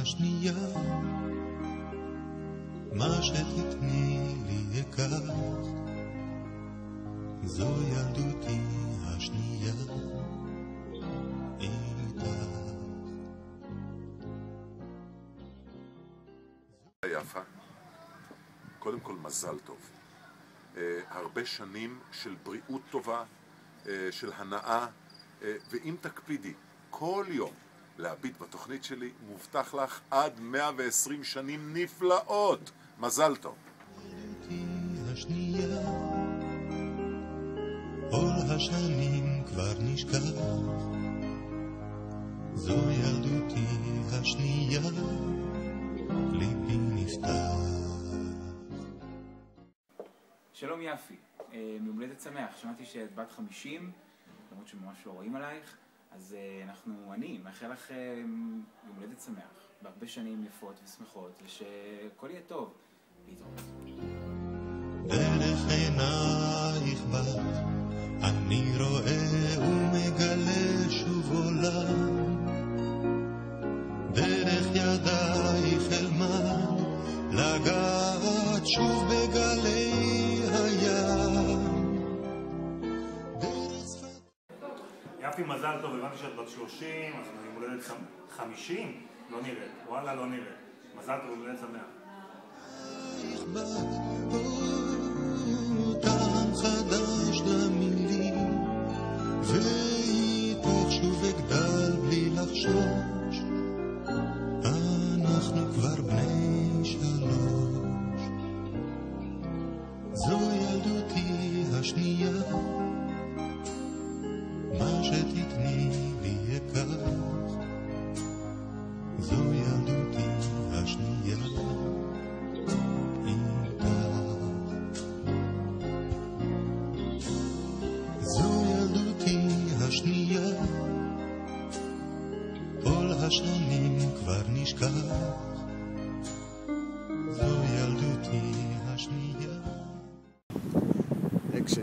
השנייה, מה שתתני לי אקח, זו ילדותי השנייה איתך. יפה, קודם כל מזל טוב. הרבה שנים של בריאות טובה, של הנאה, ואם תקפידי כל יום להביט בתוכנית שלי, מובטח לך עד 120 שנים נפלאות. מזל טוב. השנייה, כל השנים כבר נשכח, זו ילדותי השנייה, ליבי נפתח. שלום יפי, מיום הולדת שמח. שמעתי שאת בת 50, למרות שממש לא רואים עלייך, אז אני מאחל לך יום הולדת שמח, בהרבה שנים יפות ושמחות, ושכל יהיה טוב. להתראות. דרך עינייך בת, אני רואה ומגלה שוב עולם, דרך ידייך אלמד, לגעת שוב בגלי הים. יפי, מזל טוב, הבנתי שאת בת 30, אז אני מולדת 50, לא נראית, וואלה לא נראית. מזל טוב, מולדת שמח. טעם חדש למילים, ואיתך שוב אגדל בלי לחשוש, אנחנו כבר בני 3, זו ילדותי השנייה, מה שתתני לי אקח, זו ילדותי השנייה איתך. זו ילדותי השנייה, כל השנים כבר נשכח, זו ילדותי השנייה. אקשן.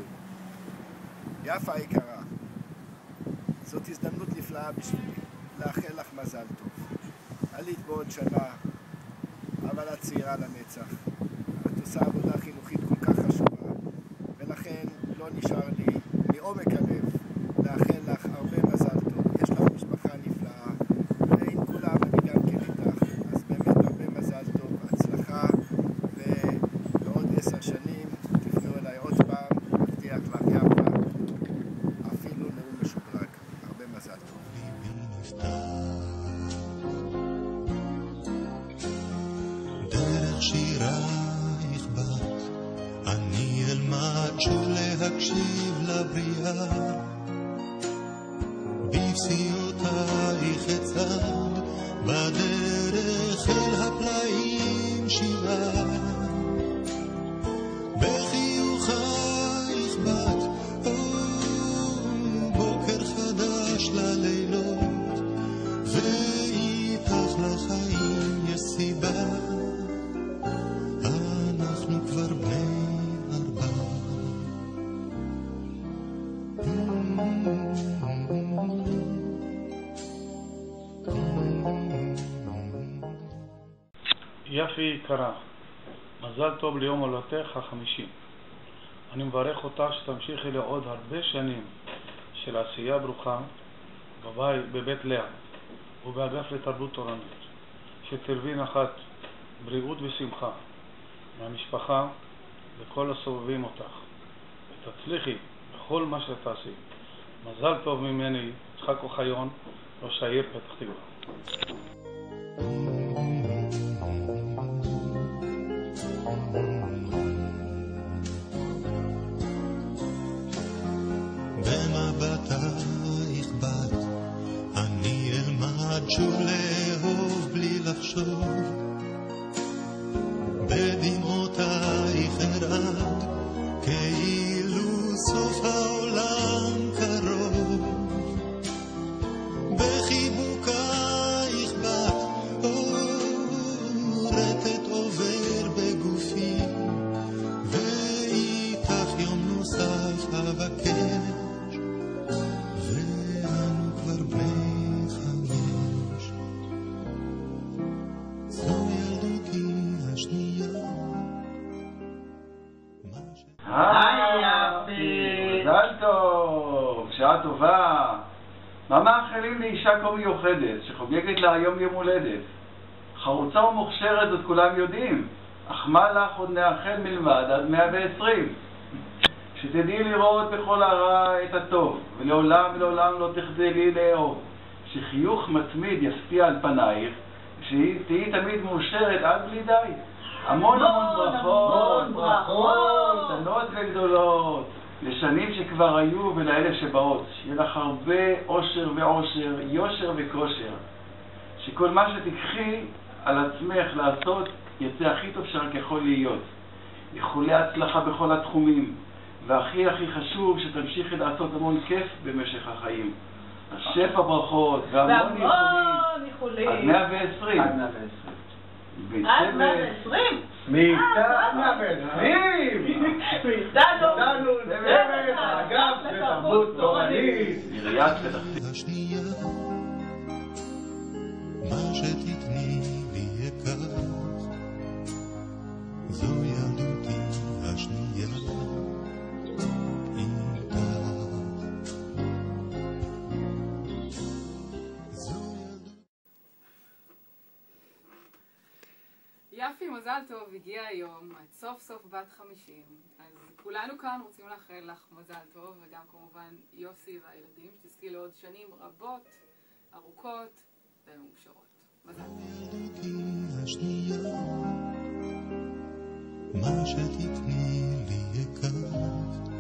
יפה יקרה, זאת הזדמנות נפלאה בשבילי לאחל לך מזל טוב. עלית בעוד שנה, אבל את צעירה לנצח. את עושה עבודה חינוכית כל כך חשובה, ולכן לא נשאר לי מעומק הלב לאחל לך הרבה מזל טוב. יש לך משפחה נפלאה, ועם כולם אני גם כן איתך, אז באמת הרבה מזל טוב, הצלחה, ובעוד 10 שנים תפנו אליי עוד פעם, מבטיח לך יפה, אפילו נאום משודרג. הרבה מזל טוב. דרך שירייך בת, אני אלמד שוב להקשיב לבריאה, בפסיעותייך אצעד בדרך אל הפלאים שירה, בחיוכייך בת, בוקר חדש ללילות, ואיתך לחיים יש סיבה, אנחנו כבר בני 4. יפי יקרה, מזל טוב ליום הולדתך ה-50. אני מברך אותך שתמשיכי לעוד הרבה שנים של עשייה ברוכה בבית לאה ובאגף לתרבות תורנית, שתלווי נחת בריאות ושמחה מהמשפחה וכל הסובבים אותך, ותצליחי בכל מה שתעשי. מזל טוב ממני, יצחק אוחיון, ראש העיר פתח תקווה. במבטייך בת, אני אלמד שוב לאהוב בלי לחשוב, בדמעותייך ארעד, כאילו סוף העולם קרוב, בחיבוקייך בת, רטט עובר בגופי, ואיתך יום נוסף אבקש, ואנו כבר בני 5. בשעה טובה. מה מאחלים לאישה כה מיוחדת, שחוגגת לה היום יום הולדת? חרוצה ומוכשרת זאת כולם יודעים, אך מה לך עוד נאחל מלבד עד 120? שתדעי לראות בכל הרע את הטוב, ולעולם ולעולם לא תחדלי לאהוב. שחיוך מתמיד ישפיע על פנייך, שתהיי תמיד מאושרת עד בלי די. המון ברכות, קטנות וגדולות, לשנים שכבר היו ולאלה שבאות. שיהיה לך הרבה אושר ועושר, יושר וכושר. שכל מה שתקחי על עצמך לעשות יצא הכי טוב שרק יכול להיות. איחולי הצלחה בכל התחומים, והכי חשוב שתמשיכי לעשות המון כיף במשך החיים. השפע ברכות והמון איחולים עד 120. עד 120? מאיתנו 120! מאיתנו צוות האגף לתרבות תורנית עיריית פתח תקווה. השנייה, מה שתתני לי יקר, זו ילדותי השנייה איתך. יפי, מזל טוב, הגיע היום, את סוף סוף בת 50, אז כולנו כאן רוצים לאחל לך מזל טוב, וגם כמובן יוסי והילדים, שתזכי לעוד שנים רבות, ארוכות ומאושרות. מזל טוב. ילדותי השנייה, מה שתתני לי יקר,